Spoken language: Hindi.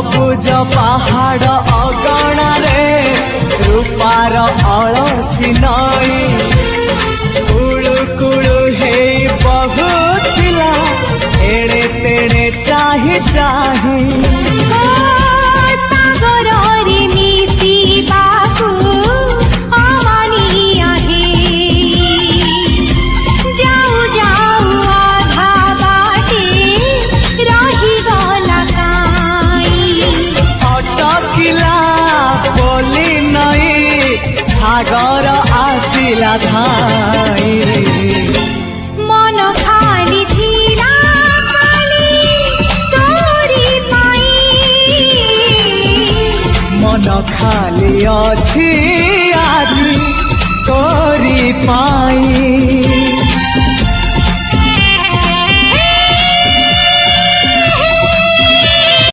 सबुज पहाड़ अगणारे रूपार अलसी नई कुळु कुळु हे बहुथिला एड़े तेड़े चाही चाही सागर आसिला धाई मन खाली थिला खाली तोरी पाई मन खाली अछि आज तोरी पाई।